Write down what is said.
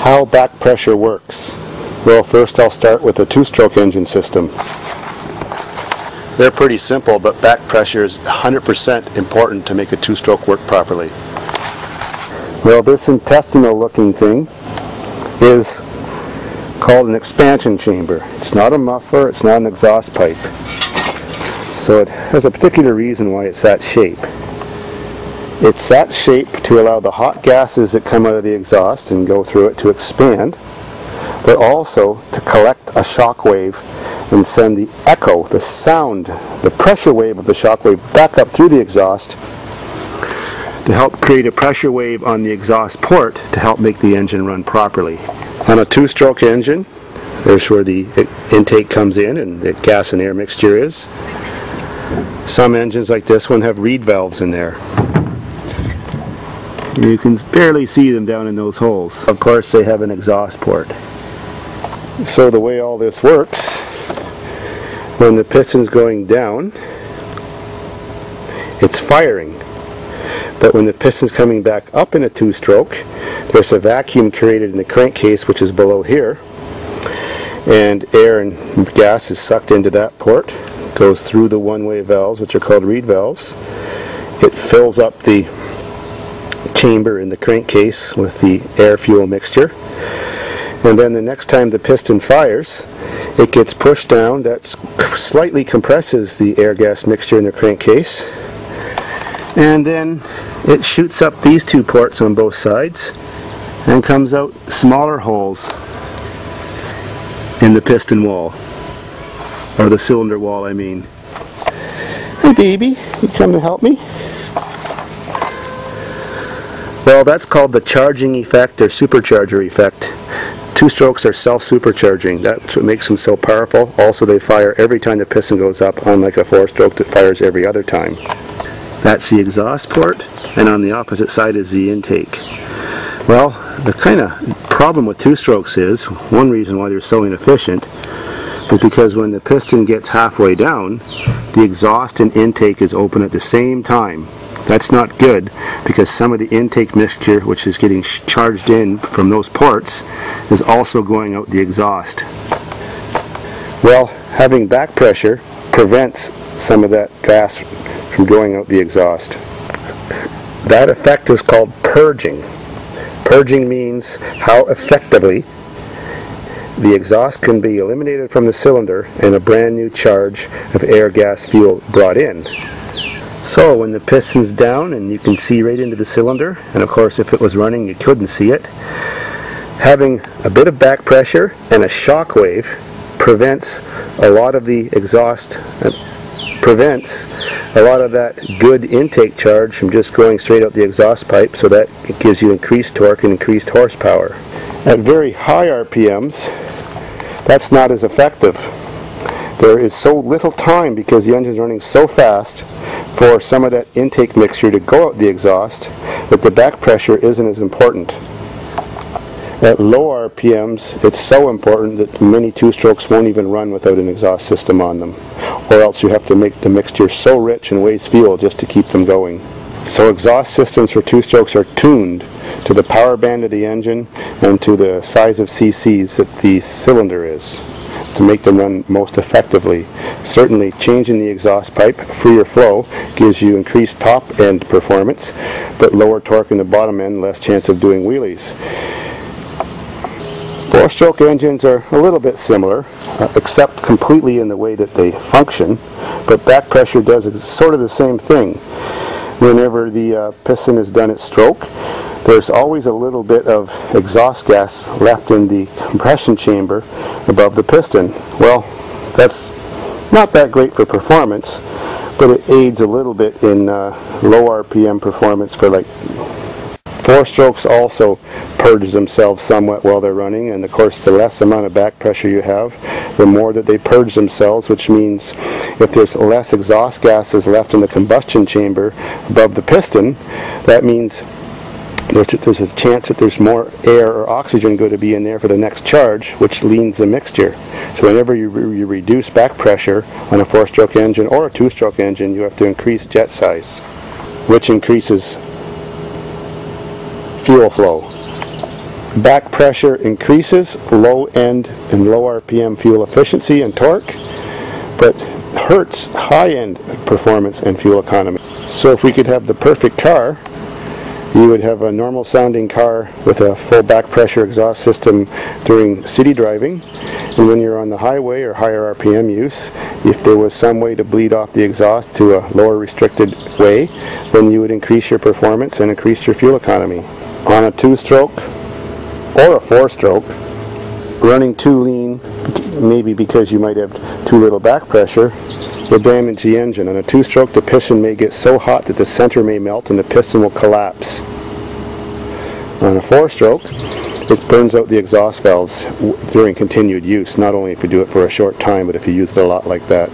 How back pressure works. Well, first I'll start with a two-stroke engine system. They're pretty simple, but back pressure is 100% important to make a two-stroke work properly. Well, this intestinal looking thing is called an expansion chamber. It's not a muffler, it's not an exhaust pipe. So it has a particular reason why it's that shape. It's that shape to allow the hot gases that come out of the exhaust and go through it to expand, but also to collect a shock wave and send the echo, the sound, the pressure wave of the shock wave back up through the exhaust to help create a pressure wave on the exhaust port to help make the engine run properly. On a two-stroke engine, there's where the intake comes in and the gas and air mixture is. Some engines like this one have reed valves in there. You can barely see them down in those holes. Of course, they have an exhaust port. So the way all this works, when the piston's going down, it's firing. But when the piston's coming back up in a two-stroke, there's a vacuum created in the crankcase, which is below here, and air and gas is sucked into that port, goes through the one-way valves, which are called reed valves. It fills up the chamber in the crankcase with the air-fuel mixture, and then the next time the piston fires, it gets pushed down. That slightly compresses the air-gas mixture in the crankcase, and then it shoots up these two ports on both sides and comes out smaller holes in the piston wall, or the cylinder wall, I mean. Hey baby, you come to help me? Well, that's called the charging effect or supercharger effect. Two-strokes are self-supercharging. That's what makes them so powerful. Also, they fire every time the piston goes up, unlike a four-stroke that fires every other time. That's the exhaust port, and on the opposite side is the intake. Well, the kind of problem with two-strokes is, one reason why they're so inefficient, is because when the piston gets halfway down, the exhaust and intake is open at the same time. That's not good, because some of the intake mixture, which is getting charged in from those ports, is also going out the exhaust. Well, having back pressure prevents some of that gas from going out the exhaust. That effect is called purging. Purging means how effectively the exhaust can be eliminated from the cylinder and a brand new charge of air, gas, fuel brought in. So when the piston's down and you can see right into the cylinder, and of course if it was running you couldn't see it, having a bit of back pressure and a shock wave prevents a lot of the exhaust, prevents a lot of that good intake charge from just going straight out the exhaust pipe, so that it gives you increased torque and increased horsepower. At very high RPMs, that's not as effective. There is so little time, because the engine's running so fast, for some of that intake mixture to go out the exhaust, that the back pressure isn't as important. At low RPMs, it's so important that many two-strokes won't even run without an exhaust system on them, or else you have to make the mixture so rich and waste fuel just to keep them going. So exhaust systems for two-strokes are tuned to the power band of the engine and to the size of cc's that the cylinder is, to make them run most effectively. Certainly changing the exhaust pipe, freer flow, gives you increased top end performance, but lower torque in the bottom end, less chance of doing wheelies. Four-stroke engines are a little bit similar, except completely in the way that they function, but back pressure does sort of the same thing. Whenever the piston is done its stroke, there's always a little bit of exhaust gas left in the compression chamber above the piston. Well, that's not that great for performance, but it aids a little bit in low RPM performance for like four-strokes. Also purge themselves somewhat while they're running, and of course the less amount of back pressure you have, the more that they purge themselves, which means if there's less exhaust gases left in the combustion chamber above the piston, that means there's a chance that there's more air or oxygen going to be in there for the next charge, which leans the mixture. So whenever you reduce back pressure on a four-stroke engine or a two-stroke engine, you have to increase jet size, which increases fuel flow. Back pressure increases low end and low RPM fuel efficiency and torque, but hurts high end performance and fuel economy. So if we could have the perfect car, you would have a normal sounding car with a full back pressure exhaust system during city driving, and when you're on the highway or higher RPM use, if there was some way to bleed off the exhaust to a lower restricted way, then you would increase your performance and increase your fuel economy. On a 2-stroke or a 4-stroke, running too lean, maybe because you might have too little back pressure, will damage the engine. On a 2-stroke, the piston may get so hot that the center may melt and the piston will collapse. On a 4-stroke, it burns out the exhaust valves during continued use, not only if you do it for a short time, but if you use it a lot like that.